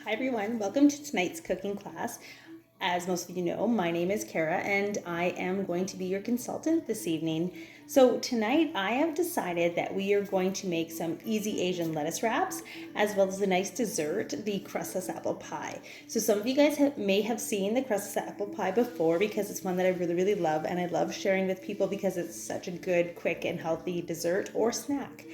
Hi everyone, welcome to tonight's cooking class. As most of you know, my name is Kara and I am going to be your consultant this evening. So tonight I have decided that we are going to make some easy Asian lettuce wraps as well as a nice dessert, the crustless apple pie. So some of you guys may have seen the crustless apple pie before because it's one that I really love, and I love sharing with people because it's such a good, quick and healthy dessert or snack.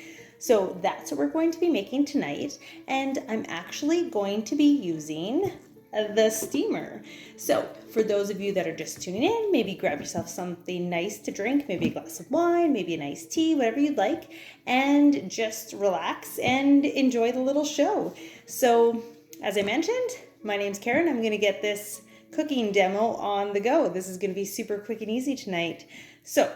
So that's what we're going to be making tonight, and I'm actually going to be using the steamer. So for those of you that are just tuning in, maybe grab yourself something nice to drink, maybe a glass of wine, maybe a nice tea, whatever you'd like, and just relax and enjoy the little show. So as I mentioned, my name's Karen. I'm going to get this cooking demo on the go. This is going to be super quick and easy tonight. So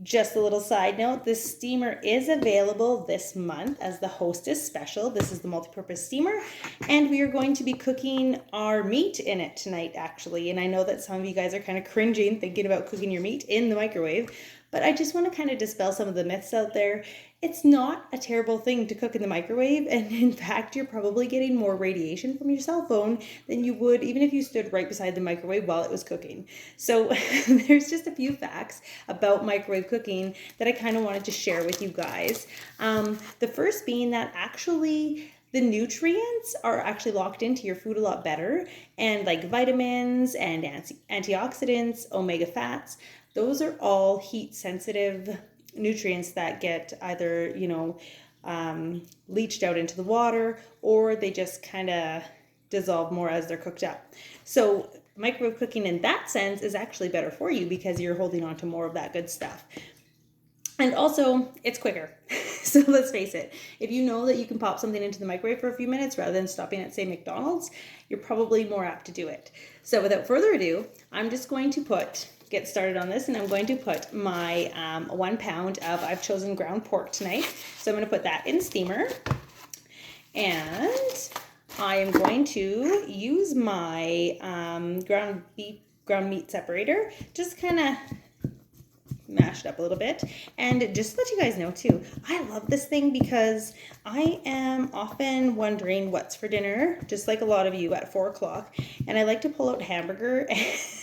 just a little side note, this steamer is available this month as the Hostess Special. This is the multi-purpose steamer, and we are going to be cooking our meat in it tonight, actually. And I know that some of you guys are kind of cringing thinking about cooking your meat in the microwave, but I just want to kind of dispel some of the myths out there. It's not a terrible thing to cook in the microwave, and in fact, you're probably getting more radiation from your cell phone than you would even if you stood right beside the microwave while it was cooking. So there's just a few facts about microwave cooking that I kind of wanted to share with you guys. The first being that actually the nutrients are actually locked into your food a lot better, and like vitamins and antioxidants, omega fats, those are all heat sensitive nutrients that get either, leached out into the water, or they just kind of dissolve more as they're cooked up. So microwave cooking in that sense is actually better for you because you're holding on to more of that good stuff. And also, it's quicker. So let's face it, if you know that you can pop something into the microwave for a few minutes rather than stopping at, say, McDonald's, you're probably more apt to do it. So without further ado, I'm just going to get started on this, and I'm going to put my 1 pound of, I've chosen ground pork tonight. So I'm going to put that in steamer, and I am going to use my ground meat separator, just kind of mash it up a little bit. And just to let you guys know too, I love this thing because I am often wondering what's for dinner, just like a lot of you at 4 o'clock, and I like to pull out hamburger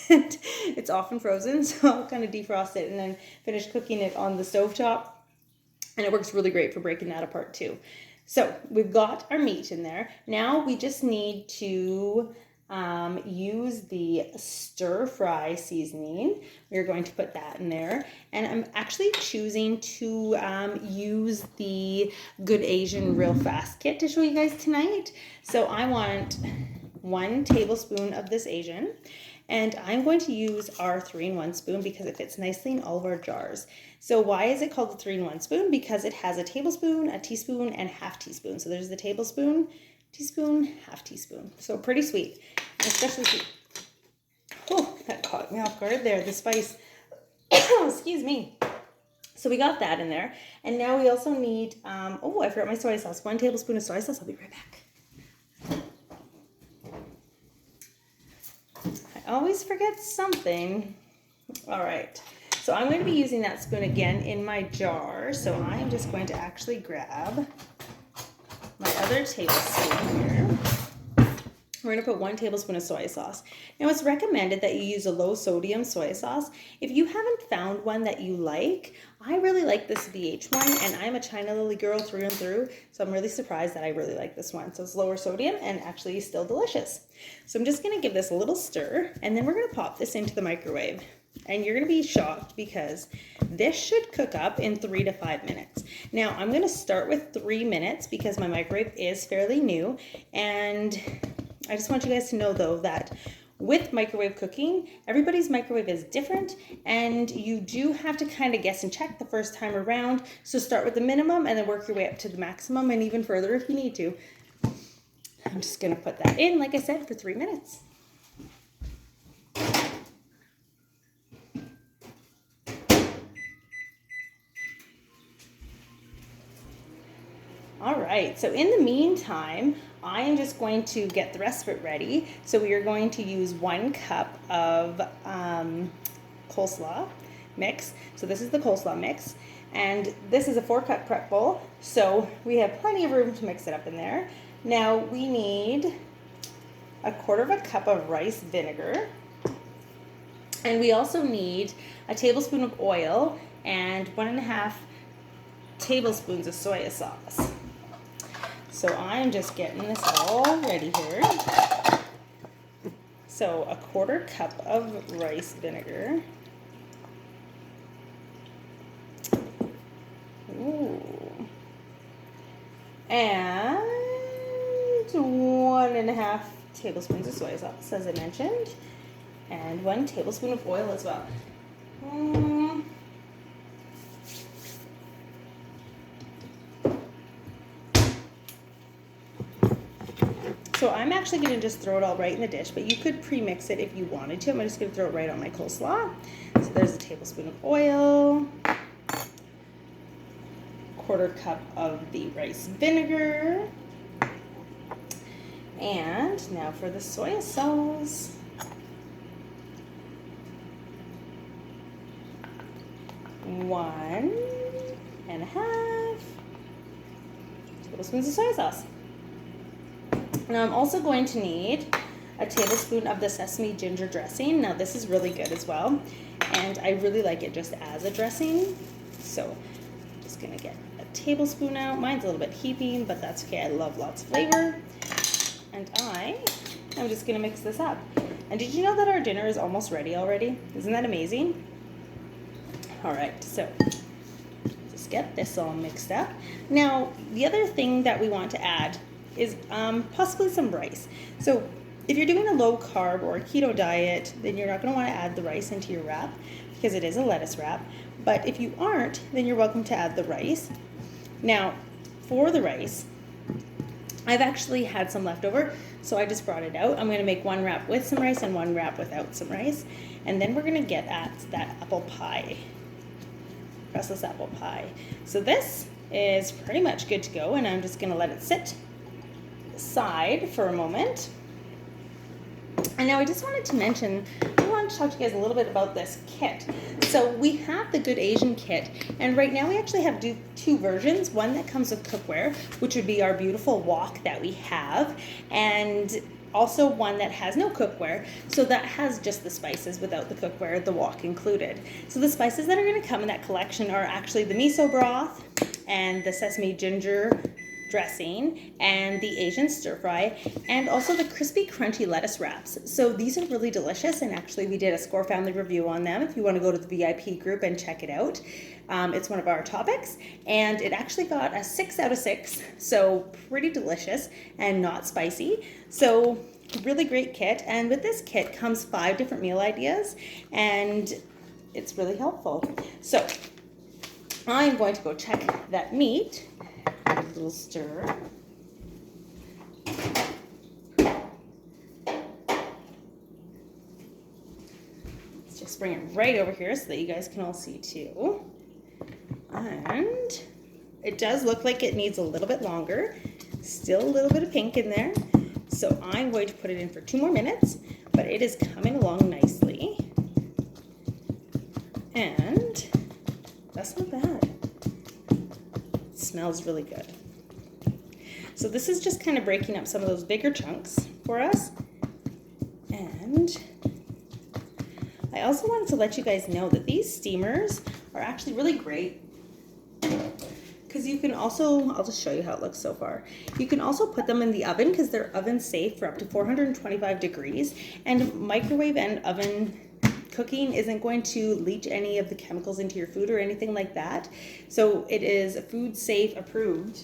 and it's often frozen, so I'll kind of defrost it and then finish cooking it on the stovetop, and it works really great for breaking that apart too. So we've got our meat in there. Now we just need to use the stir fry seasoning. We're going to put that in there, and I'm actually choosing to use the Good Asian Real Fast kit to show you guys tonight. So I want 1 tablespoon of this Asian, and I'm going to use our 3-in-1 spoon because it fits nicely in all of our jars. So why is it called the 3-in-1 spoon? Because it has a tablespoon, a teaspoon, and half teaspoon. So there's the tablespoon, teaspoon, half teaspoon. So pretty sweet, especially sweet. Oh, that caught me off guard there, the spice. Excuse me. So we got that in there. And now we also need, I forgot my soy sauce. 1 tablespoon of soy sauce. I'll be right back. I always forget something. All right. So I'm going to be using that spoon again in my jar. So I'm just going to actually grab my other tablespoon here. We're going to put 1 tablespoon of soy sauce. Now it's recommended that you use a low sodium soy sauce. If you haven't found one that you like, I really like this BH one, and I'm a China Lily girl through and through, so I'm really surprised that I really like this one. So it's lower sodium and actually still delicious. So I'm just going to give this a little stir, and then we're going to pop this into the microwave. And you're going to be shocked because this should cook up in 3 to 5 minutes. Now I'm going to start with 3 minutes because my microwave is fairly new, and I just want you guys to know though that with microwave cooking, everybody's microwave is different, and you do have to kind of guess and check the first time around. So start with the minimum and then work your way up to the maximum and even further if you need to. I'm just going to put that in, like I said, for 3 minutes. All right, so in the meantime, I am just going to get the rest of it ready. So we are going to use 1 cup of coleslaw mix. So this is the coleslaw mix, and this is a 4-cup prep bowl. So we have plenty of room to mix it up in there. Now we need 1/4 cup of rice vinegar. And we also need a tablespoon of oil and 1.5 tablespoons of soy sauce. So I'm just getting this all ready here. So 1/4 cup of rice vinegar. Ooh. And 1.5 tablespoons of soy sauce, as I mentioned. And 1 tablespoon of oil as well. So I'm actually going to just throw it all right in the dish, but you could pre-mix it if you wanted to. I'm just going to throw it right on my coleslaw. So there's a tablespoon of oil, 1/4 cup of the rice vinegar, and now for the soy sauce. 1.5 tablespoons of soy sauce. Now I'm also going to need a tablespoon of the sesame ginger dressing. Now this is really good as well, and I really like it just as a dressing. So I'm just gonna get a tablespoon out. Mine's a little bit heaping, but that's okay. I love lots of flavor. And I'm just gonna mix this up. And did you know that our dinner is almost ready already? Isn't that amazing? All right, so just get this all mixed up. Now, the other thing that we want to add is possibly some rice. So if you're doing a low carb or a keto diet, then you're not going to want to add the rice into your wrap because it is a lettuce wrap. But if you aren't, then you're welcome to add the rice. Now, for the rice, I've actually had some left over, so I just brought it out. I'm going to make 1 wrap with some rice and 1 wrap without some rice. And then we're going to get at that apple pie, crustless apple pie. So this is pretty much good to go, and I'm just going to let it sit aside for a moment. And now I just wanted to mention, I wanted to talk to you guys a little bit about this kit. So we have the Good Asian kit, and right now we actually have 2 versions. One that comes with cookware, which would be our beautiful wok that we have, and also one that has no cookware. So that has just the spices without the cookware, the wok included. So the spices that are going to come in that collection are actually the miso broth and the sesame ginger dressing and the Asian stir fry, and also the crispy crunchy lettuce wraps. So these are really delicious, and actually we did a Score Family review on them if you want to go to the VIP group and check it out. It's one of our topics, and it actually got a 6 out of 6, so pretty delicious and not spicy. So really great kit, and with this kit comes 5 different meal ideas, and it's really helpful. So I'm going to go check that meat. A little stir. Let's just bring it right over here so that you guys can all see too. And it does look like it needs a little bit longer. Still a little bit of pink in there. So I'm going to put it in for 2 more minutes, but it is coming along nicely. And that's not bad. Smells really good. So this is just kind of breaking up some of those bigger chunks for us. And I also wanted to let you guys know that these steamers are actually really great because you can also, I'll just show you how it looks so far. You can also put them in the oven because they're oven safe for up to 425 degrees, and microwave and oven cooking isn't going to leach any of the chemicals into your food or anything like that. So it is food safe approved.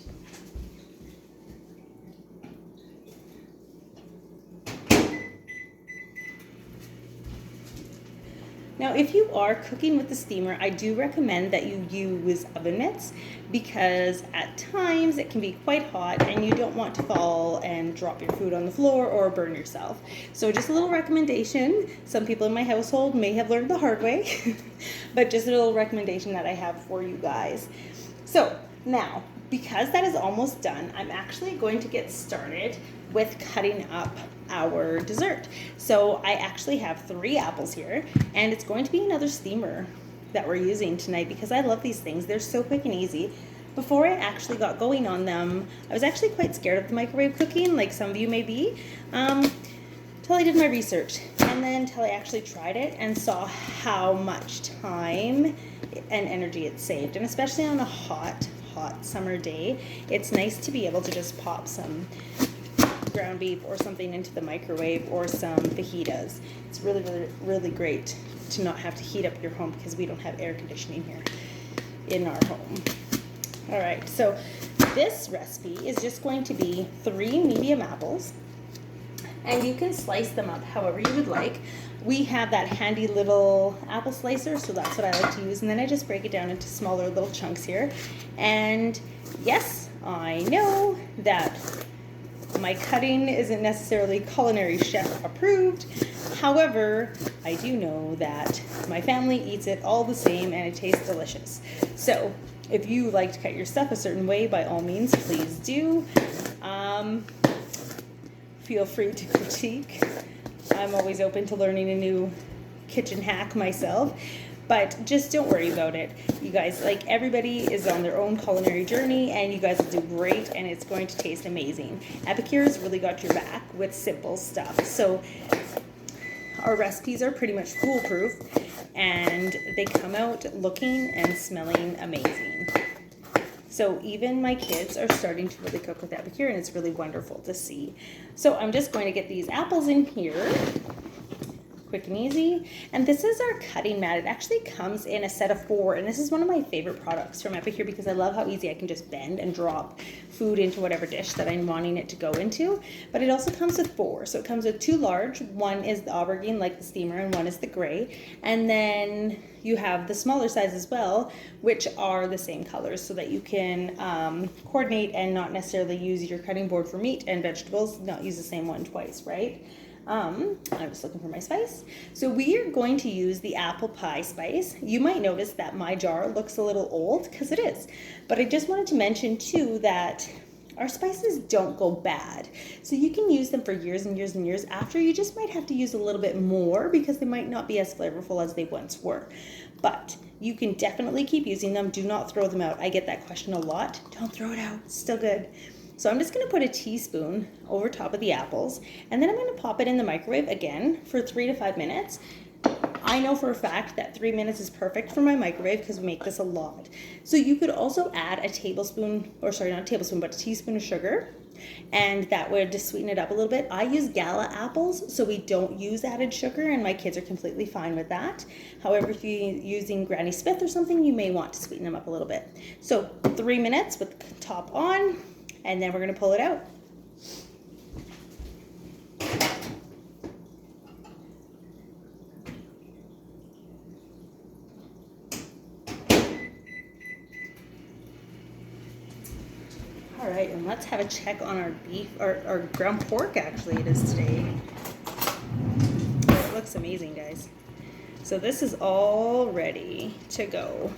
Now, if you are cooking with the steamer, I do recommend that you use oven mitts because at times it can be quite hot and you don't want to fall and drop your food on the floor or burn yourself. So just a little recommendation. Some people in my household may have learned the hard way, but just a little recommendation that I have for you guys. So now, because that is almost done, I'm actually going to get started with cutting up our dessert. So I actually have 3 apples here, and it's going to be another steamer that we're using tonight because I love these things. They're so quick and easy. Before I actually got going on them, I was actually quite scared of the microwave cooking, like some of you may be. till I did my research, and then till I actually tried it and saw how much time and energy it saved. And especially on a hot summer day, it's nice to be able to just pop some ground beef or something into the microwave, or some fajitas. It's really great to not have to heat up your home, because we don't have air conditioning here in our home. All right, so this recipe is just going to be 3 medium apples, and you can slice them up however you would like. We have that handy little apple slicer, so that's what I like to use, and then I just break it down into smaller little chunks here. And yes, I know that my cutting isn't necessarily culinary chef approved. However, I do know that my family eats it all the same and it tastes delicious. So if you like to cut your stuff a certain way, by all means, please do. Feel free to critique. I'm always open to learning a new kitchen hack myself. But just don't worry about it. You guys, like, everybody is on their own culinary journey, and you guys will do great, and it's going to taste amazing. Epicure's really got your back with simple stuff. So our recipes are pretty much foolproof, and they come out looking and smelling amazing. So even my kids are starting to really cook with Epicure, and it's really wonderful to see. So I'm just going to get these apples in here. Quick and easy. And this is our cutting mat. It actually comes in a set of 4, and this is one of my favorite products from Epicure, because I love how easy I can just bend and drop food into whatever dish that I'm wanting it to go into. But it also comes with 4. So it comes with 2 large. One is the aubergine, like the steamer, and one is the gray. And then you have the smaller size as well, which are the same colors, so that you can coordinate and not necessarily use your cutting board for meat and vegetables, not use the same one twice, right? I'm just looking for my spice. So we are going to use the apple pie spice. You might notice that my jar looks a little old, because it is. But I just wanted to mention too that our spices don't go bad. So you can use them for years and years and years after. You just might have to use a little bit more, because they might not be as flavorful as they once were. But you can definitely keep using them. Do not throw them out. I get that question a lot. Don't throw it out. It's still good. So I'm just going to put a teaspoon over top of the apples, and then I'm going to pop it in the microwave again for 3 to 5 minutes. I know for a fact that 3 minutes is perfect for my microwave, because we make this a lot. So you could also add a tablespoon, or sorry, not a tablespoon, but a teaspoon of sugar, and that would just sweeten it up a little bit. I use Gala apples, so we don't use added sugar, and my kids are completely fine with that. However, if you're using Granny Smith or something, you may want to sweeten them up a little bit. So 3 minutes with the top on, and then we're going to pull it out. All right, and let's have a check on our beef, or ground pork, actually it is today. Oh, it looks amazing, guys. So this is all ready to go.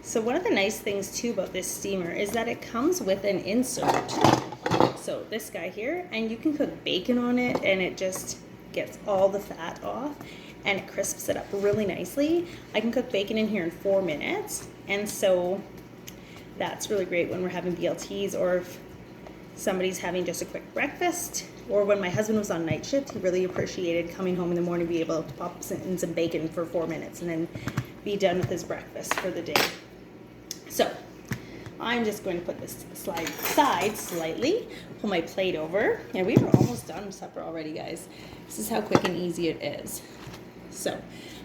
So one of the nice things too about this steamer is that it comes with an insert. So this guy here, and you can cook bacon on it, and it just gets all the fat off, and it crisps it up really nicely. I can cook bacon in here in 4 minutes, and so that's really great when we're having BLTs, or if somebody's having just a quick breakfast, or when my husband was on night shift, he really appreciated coming home in the morning, be able to pop in some bacon for 4 minutes, and then be done with his breakfast for the day. So I'm just going to put this to the side slightly, pull my plate over, and we were almost done with supper already, guys. This is how quick and easy it is. So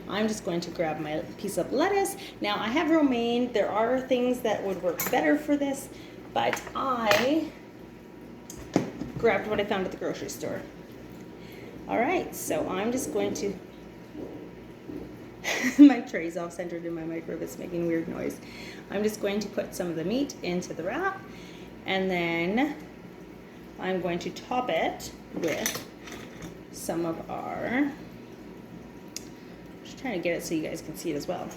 I'm just going to grab my piece of lettuce. Now I have romaine. There are things that would work better for this, but I grabbed what I found at the grocery store. All right, so I'm just going to my tray's off centered in my microwave. It's making weird noise. I'm just going to put some of the meat into the wrap, and then I'm going to top it with some of our, just trying to get it so you guys can see it as well,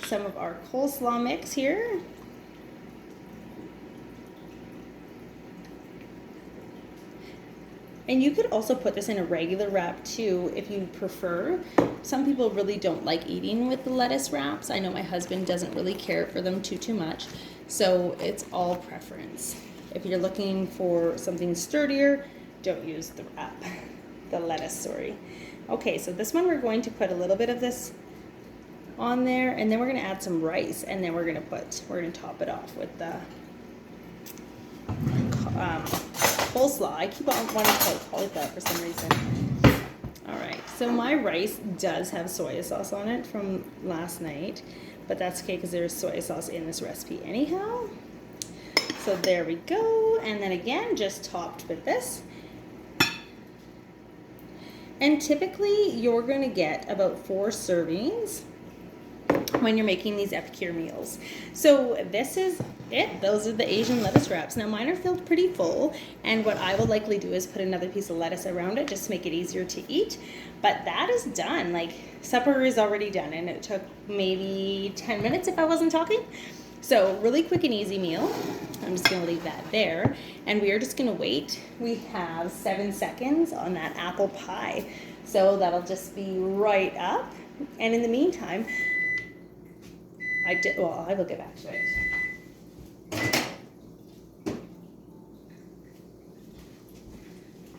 some of our coleslaw mix here. And you could also put this in a regular wrap too, if you prefer. Some people really don't like eating with the lettuce wraps. I know my husband doesn't really care for them too much. So it's all preference. If you're looking for something sturdier, don't use the lettuce, sorry. Okay, so this one we're going to put a little bit of this on there, and then we're gonna add some rice, and then we're gonna top it off with the coleslaw. I keep on wanting to call it cauliflower for some reason. All right, so my rice does have soy sauce on it from last night, but that's okay because there's soy sauce in this recipe anyhow. So there we go, and then again, just topped with this. And typically you're gonna get about 4 servings when you're making these epicure meals. So this is it. Those are the Asian lettuce wraps. Now mine are filled pretty full, and what I will likely do is put another piece of lettuce around it just to make it easier to eat. But that is done. Like, supper is already done, and it took maybe 10 minutes if I wasn't talking. So really quick and easy meal. I'm just gonna leave that there, and we are just gonna wait. We have 7 seconds on that apple pie. So that'll just be right up. And in the meantime, I will get back to it.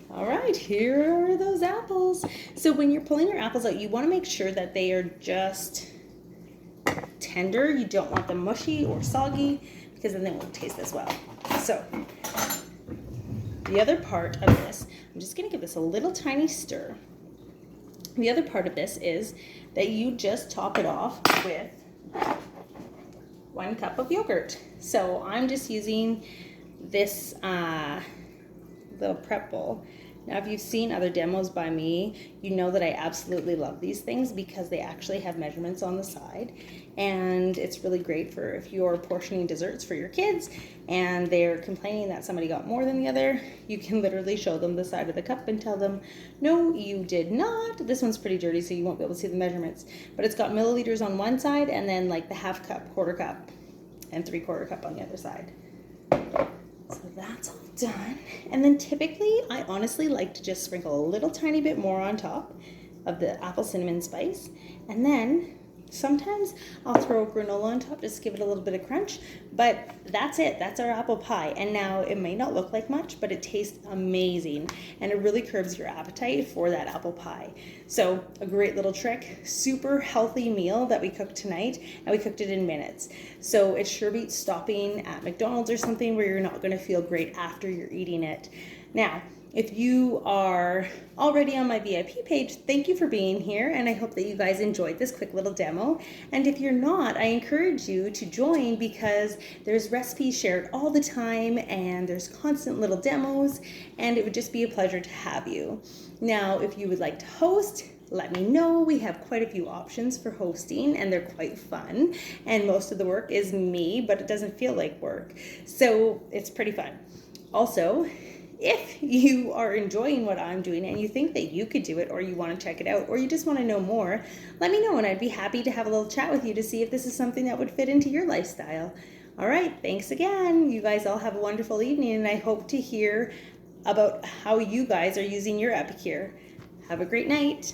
All right, here are those apples. So when you're pulling your apples out, you want to make sure that they are just tender. You don't want them mushy or soggy, because then they won't taste as well. So the other part of this, I'm just going to give this a little tiny stir. The other part of this is that you just top it off with 1 cup of yogurt. So I'm just using this little prep bowl. Now, if you've seen other demos by me, you know that I absolutely love these things because they actually have measurements on the side, and it's really great for if you're portioning desserts for your kids and they're complaining that somebody got more than the other. You can literally show them the side of the cup and tell them, no, you did not. This one's pretty dirty, so you won't be able to see the measurements, but it's got milliliters on one side and then like the 1/2 cup, 1/4 cup, and 3/4 cup on the other side. So that's all done. And then typically, I honestly like to just sprinkle a little tiny bit more on top of the apple cinnamon spice. And then sometimes I'll throw granola on top just to give it a little bit of crunch. But that's it. That's our apple pie. And now it may not look like much, but it tastes amazing. And it really curbs your appetite for that apple pie. So a great little trick, super healthy meal that we cooked tonight, and we cooked it in minutes. So it sure beats stopping at McDonald's or something where you're not going to feel great after you're eating it. Now, if you are already on my VIP page, thank you for being here, and I hope that you guys enjoyed this quick little demo. And if you're not, I encourage you to join because there's recipes shared all the time and there's constant little demos, and it would just be a pleasure to have you. Now, if you would like to host, let me know. We have quite a few options for hosting, and they're quite fun, and most of the work is me, but it doesn't feel like work, so it's pretty fun. Also, if you are enjoying what I'm doing and you think that you could do it, or you want to check it out, or you just want to know more, let me know, and I'd be happy to have a little chat with you to see if this is something that would fit into your lifestyle. All right, thanks again. You guys all have a wonderful evening, and I hope to hear about how you guys are using your epicure. Have a great night.